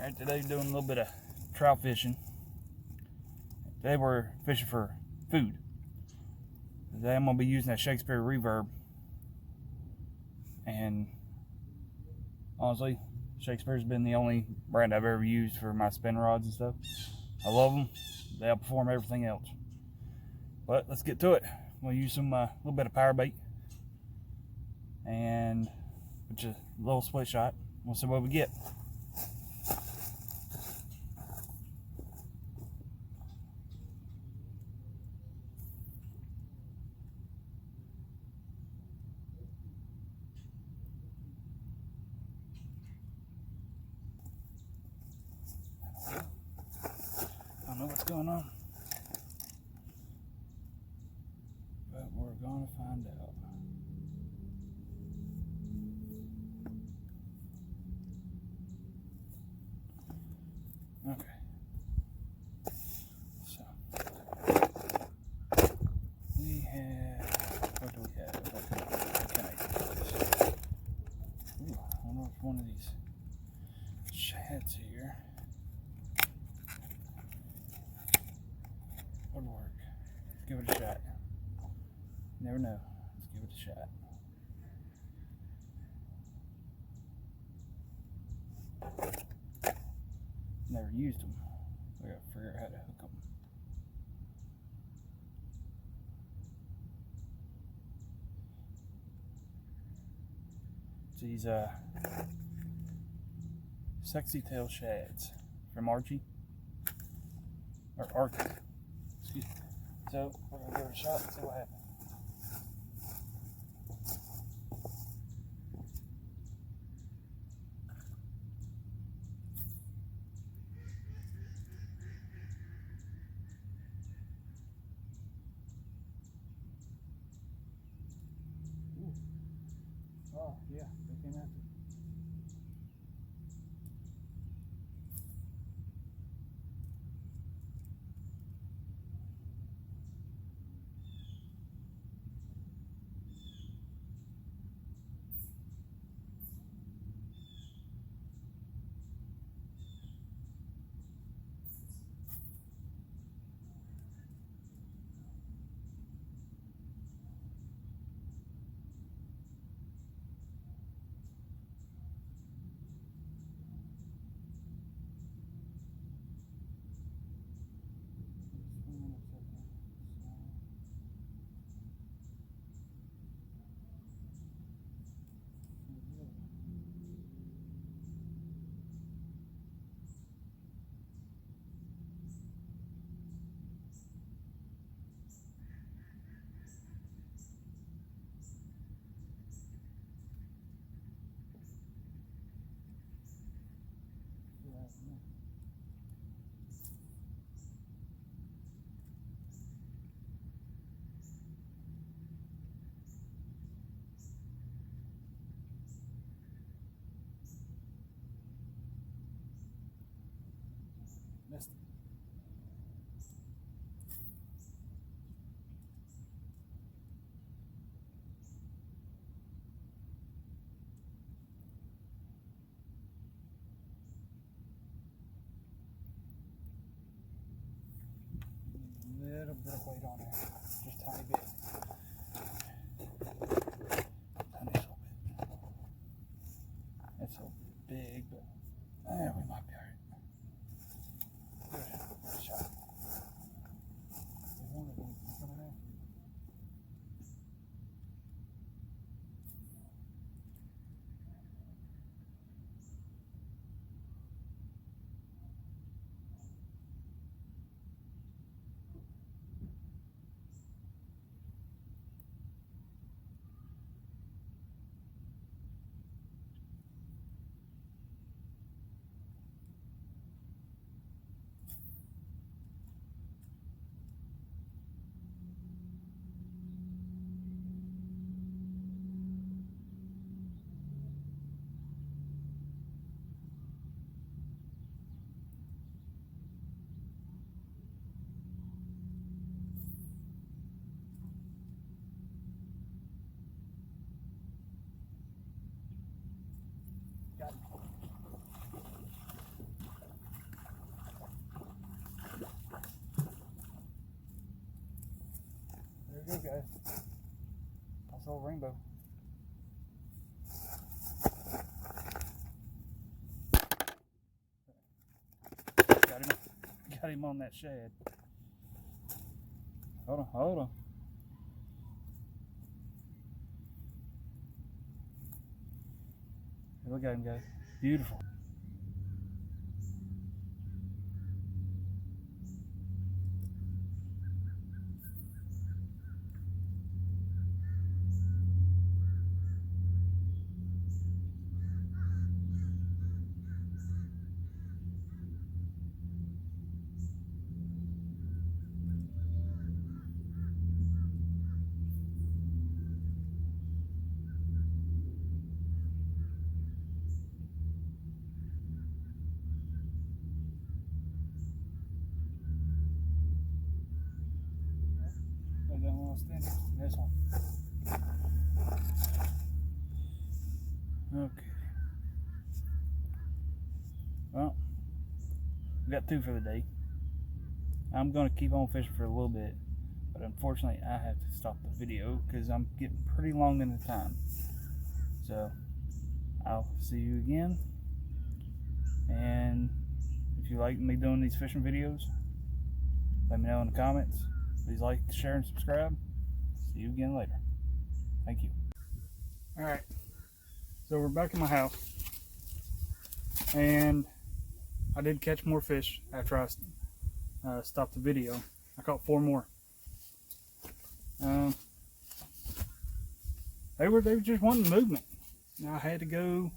Alright, today doing a little bit of trout fishing. Today we're fishing for food. Today I'm going to be using that Shakespeare reverb. And honestly, Shakespeare's been the only brand I've ever used for my spin rods and stuff. I love them. They outperform everything else. But let's get to it. We'll use some little bit of power bait and a little split shot. We'll see what we get. I don't know what's going on, but we're going to find out. Okay. So we have, what do we have? What can I do with this? Ooh, I wonder if one of these shads here would work. Let's give it a shot. Never know. Let's give it a shot. Never used them. We gotta figure out how to hook them. These sexy tail shads from Archie or Archie. Excuse me. So we're gonna give it a shot and see what happens. Oh, yeah, they came after. Missed it. Little bit of weight on there, just a tiny bit. Tiny little bit. It's so big, but we might be alright. Good shot. There's one of them coming out. There you go. Nice little rainbow. Got him on that shad. Hold on, hold on. Look at him go. Beautiful. This one. Okay. Well, we got 2 for the day. I'm going to keep on fishing for a little bit, but unfortunately I have to stop the video because I'm getting pretty long in the time. So I'll see you again, and if you like me doing these fishing videos, let me know in the comments. Please like, share, and subscribe. See you again later. Thank you. Alright, so we're back in my house, and I did catch more fish after I stopped the video. I caught 4 more. They were just wanting movement. I had to go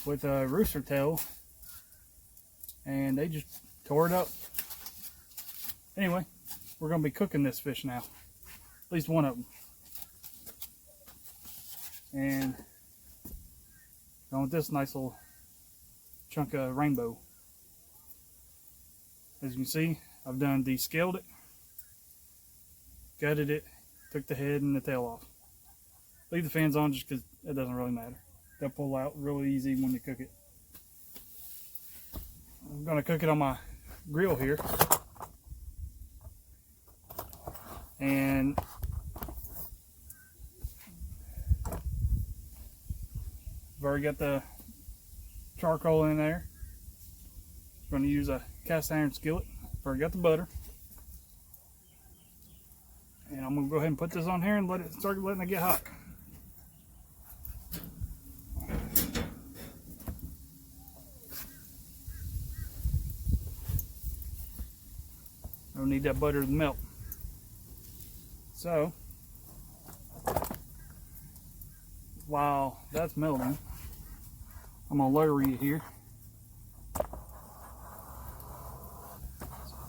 with a rooster tail, and they just tore it up. Anyway, we're going to be cooking this fish now. At least one of them. And going with this nice little chunk of rainbow. As you can see, I've done descaled it, gutted it, took the head and the tail off. Leave the fins on just because it doesn't really matter. They'll pull out really easy when you cook it. I'm going to cook it on my grill here. And I've already got the charcoal in there. I'm going to use a cast iron skillet. I've already got the butter. And I'm going to go ahead and put this on here and start letting it get hot. I don't need that butter to melt. So, while that's melting, I'm going to lower you here.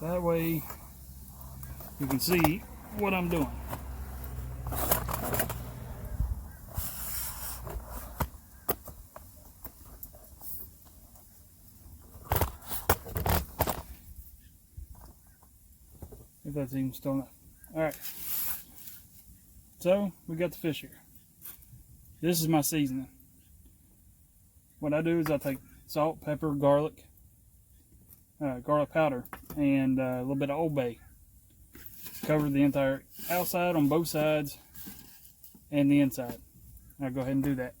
So that way you can see what I'm doing. If that's even still enough. Alright. So, we got the fish here. This is my seasoning. What I do is I take salt, pepper, garlic powder, and a little bit of Old Bay. Cover the entire outside on both sides and the inside. I'll go ahead and do that.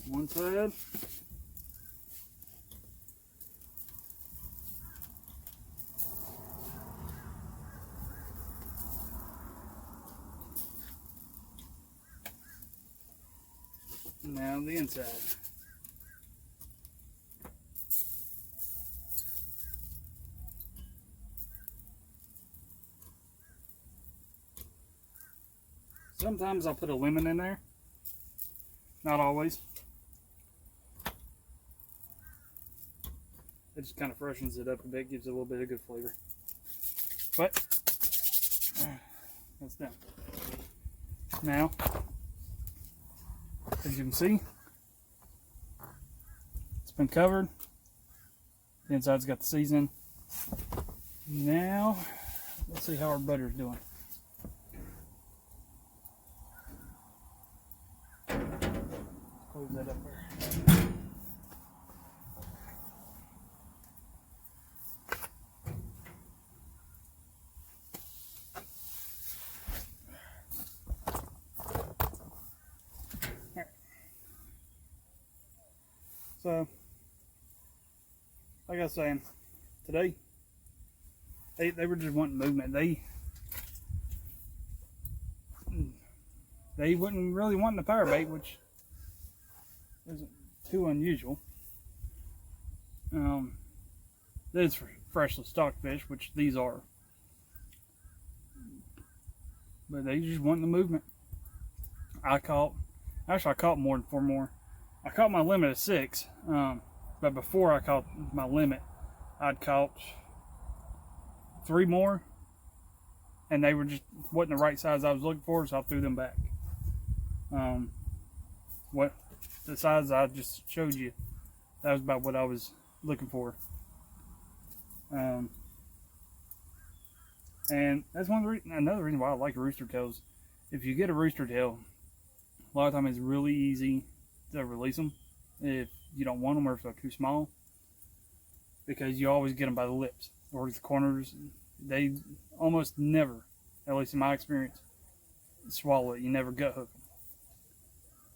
One side. Now the inside. Sometimes I'll put a lemon in there. Not always. It just kind of freshens it up a bit, gives it a little bit of good flavor. But that's done. Now, as you can see, it's been covered. The inside's got the seasoning. Now, let's see how our butter's doing. Close that up there. So, like I was saying, today they were just wanting movement. They wouldn't really want the power bait, which isn't too unusual. This is for freshly stocked fish, which these are. But they just want the movement. I caught more than 4 more. I caught my limit of 6, but before I caught my limit, I'd caught 3 more, and they were just wasn't the right size I was looking for, so I threw them back. What the size I just showed you, that was about what I was looking for. And that's another reason why I like rooster tails. If you get a rooster tail, a lot of times it's really easy to release them if you don't want them or if they're too small, because you always get them by the lips or the corners. They almost never, at least in my experience, swallow it. You never gut hook them.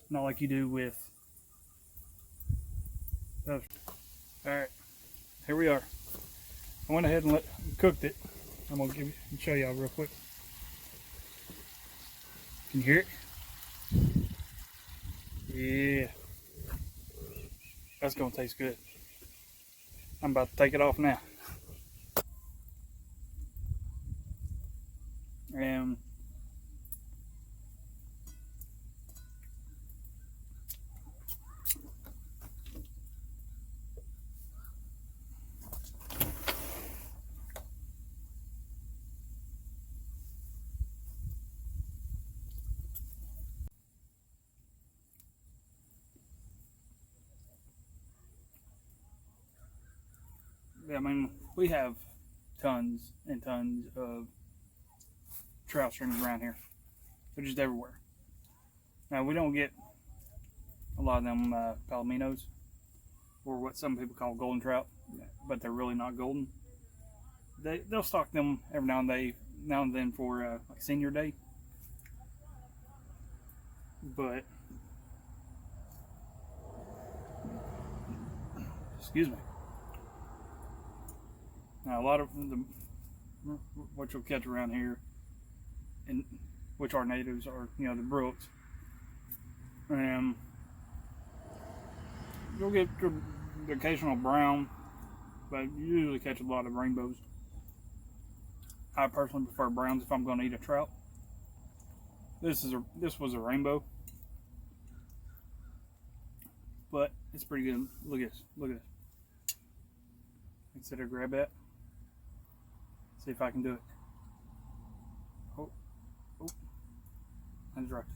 Not like you do with those. Alright, here we are. I went ahead and cooked it. I'm going to show y'all real quick. Can you hear it? Yeah. That's going to taste good. I'm about to take it off now. And I mean, we have tons and tons of trout streams around here. They're just everywhere. Now, we don't get a lot of them palominos, or what some people call golden trout, but they're really not golden. They'll stock them every now and then for like senior day. But excuse me. Now, a lot of what you'll catch around here, and which are natives, are the brooks. You'll get the occasional brown, but you usually catch a lot of rainbows. I personally prefer browns if I'm going to eat a trout. This was a rainbow, but it's pretty good. Look at this. Look at this. Consider grab that. See if I can do it. Oh, I dropped it.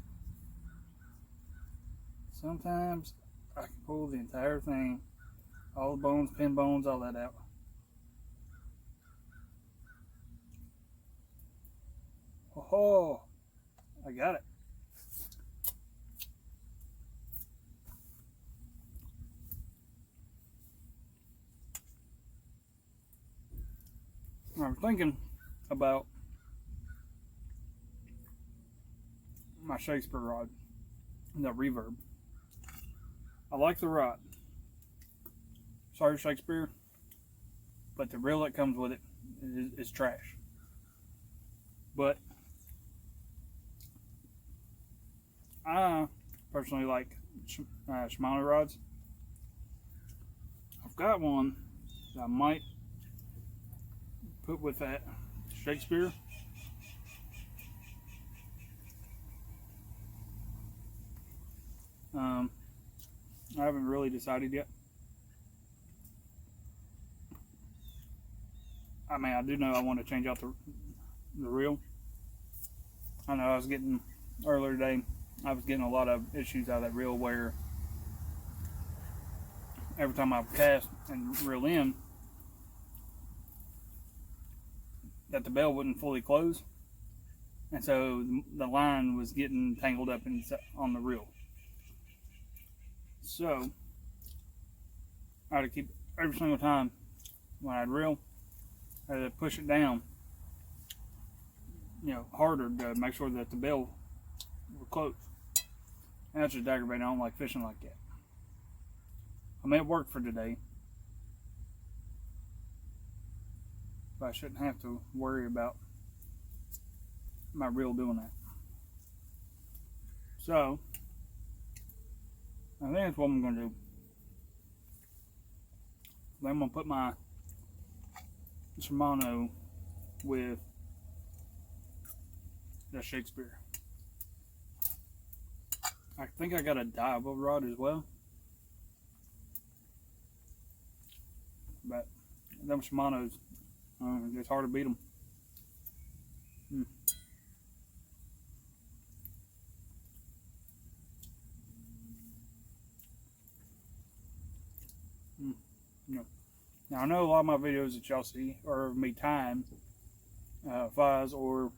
Sometimes I can pull the entire thing, all the bones, pin bones, all that out. Oh, I got it. I'm thinking about my Shakespeare rod, the reverb. I like the rod. Sorry, Shakespeare, but the reel that comes with it is trash. But I personally like Shimano rods. I've got one that I might put with that Shakespeare. I haven't really decided yet. I mean, I do know I want to change out the reel. I know I was getting, earlier today, I was getting a lot of issues out of that reel where every time I would cast and reel in, that the bell wouldn't fully close, and so the line was getting tangled up on the reel. So I had to keep every single time when I'd reel, I had to push it down, harder to make sure that the bill were closed. And that's just aggravating. I don't like fishing like that. I may have worked for today, but I shouldn't have to worry about my reel doing that. So I think that's what I'm going to do. Then I'm going to put my Shimano with the Shakespeare. I think I got a dive rod as well. But them Shimano's, it's hard to beat them. Now I know a lot of my videos that y'all see are of me tying flies or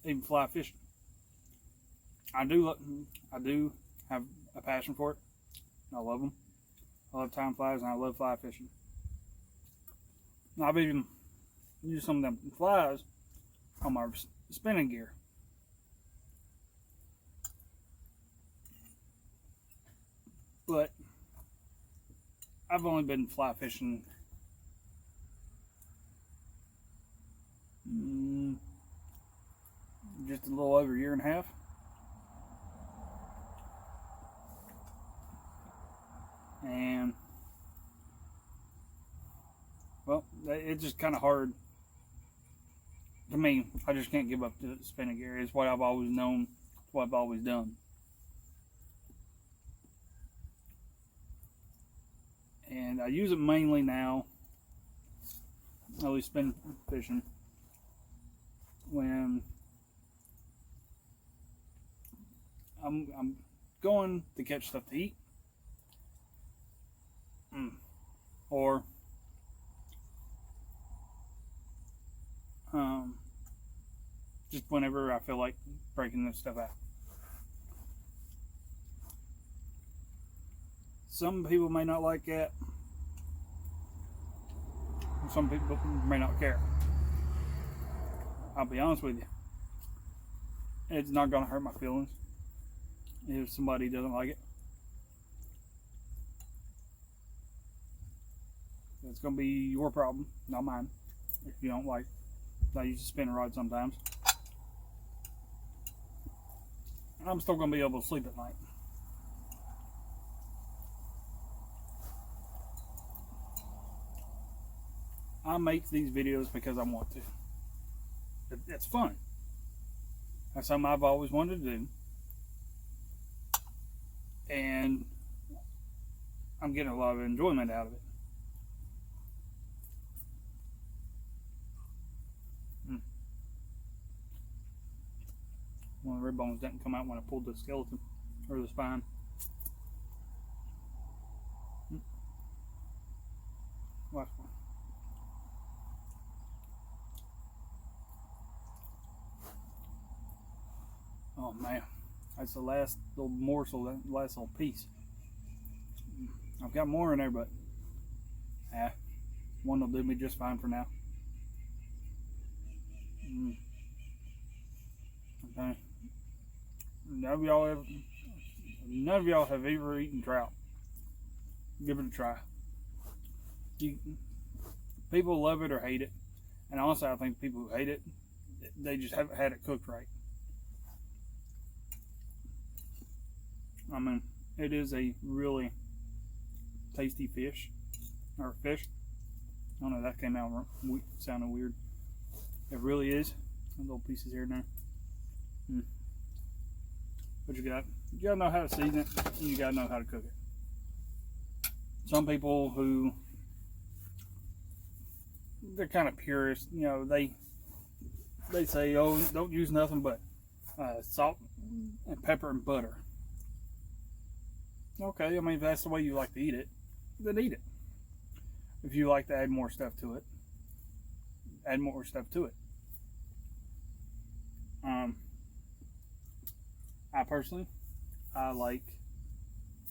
even fly fishing. I do have a passion for it. I love them. I love tying flies and I love fly fishing. Now, I've even used some of them flies on my spinning gear. But I've only been fly fishing just a little over a year and a half. And well, it's just kind of hard to me. I just can't give up the spinning gear. It's what I've always known. It's what I've always done. And I use it mainly now, at least spin fishing, when I'm going to catch stuff to eat, or just whenever I feel like breaking this stuff out. Some people may not like that. Some people may not care. I'll be honest with you. It's not going to hurt my feelings if somebody doesn't like it. It's going to be your problem, not mine. If you don't like, I use a spinning rod sometimes. I'm still going to be able to sleep at night. I make these videos because I want to. It's fun. That's something I've always wanted to do. And I'm getting a lot of enjoyment out of it. One of the rib bones didn't come out when I pulled the skeleton or the spine. Last one. Oh man, that's the last little morsel, that last little piece. I've got more in there, but one will do me just fine for now. Okay. None of y'all have ever eaten trout. Give it a try. People love it or hate it, and honestly, I think people who hate it, they just haven't had it cooked right. I mean, it is a really tasty fish, or fish. I don't know, that came out sounding weird. It really is. Little pieces here and there. But you gotta know how to season it, and you gotta know how to cook it. Some people who, they're kind of purists, they say, oh, don't use nothing but salt and pepper and butter. Okay, I mean, if that's the way you like to eat it, then eat it. If you like to add more stuff to it, add more stuff to it. I personally, I like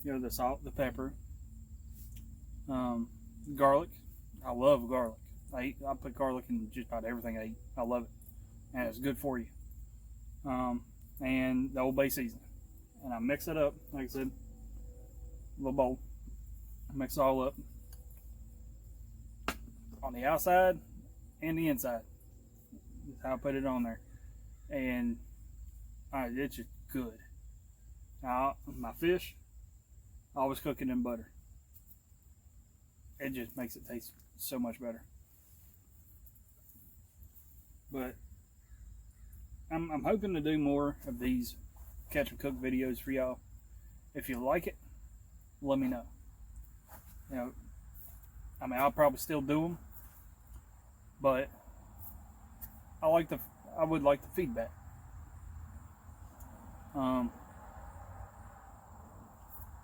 the salt, the pepper, garlic. I love garlic. I put garlic in just about everything I eat. I love it, and it's good for you. And the Old Bay seasoning, and I mix it up. Like I said, a little bowl. Mix it all up on the outside and the inside. That's how I put it on there, and it's just good. Now, my fish, I always cook it in butter. It just makes it taste so much better. But I'm hoping to do more of these catch and cook videos for y'all. If you like it, let me know. I mean, I'll probably still do them, but I would like the feedback.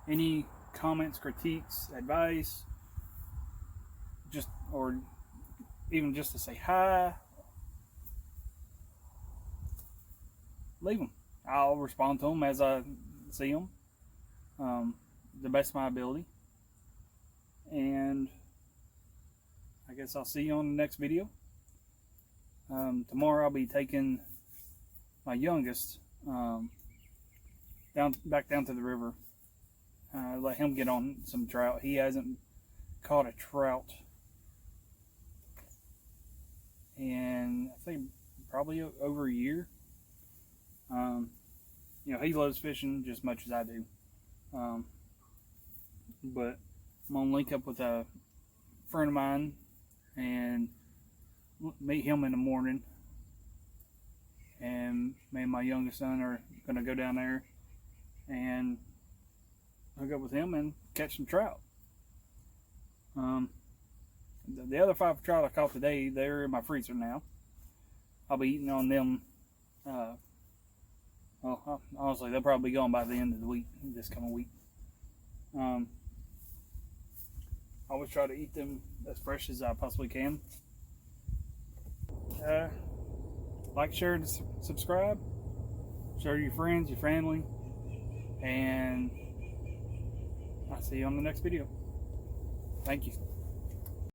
Any comments, critiques, advice, or even just to say hi, leave them. I'll respond to them as I see them, the best of my ability. And I guess I'll see you on the next video. Tomorrow I'll be taking my youngest back down to the river. Let him get on some trout. He hasn't caught a trout in, I think, probably over a year. He loves fishing just as much as I do. But I'm gonna link up with a friend of mine and meet him in the morning. And me and my youngest son are gonna go down there and hook up with him and catch some trout. The other 5 trout I caught today, they're in my freezer now. I'll be eating on them. Honestly, they'll probably be gone by the end of the week, this coming week. I always try to eat them as fresh as I possibly can. Like, share, and subscribe. Share to your friends, your family. And I'll see you on the next video. Thank you.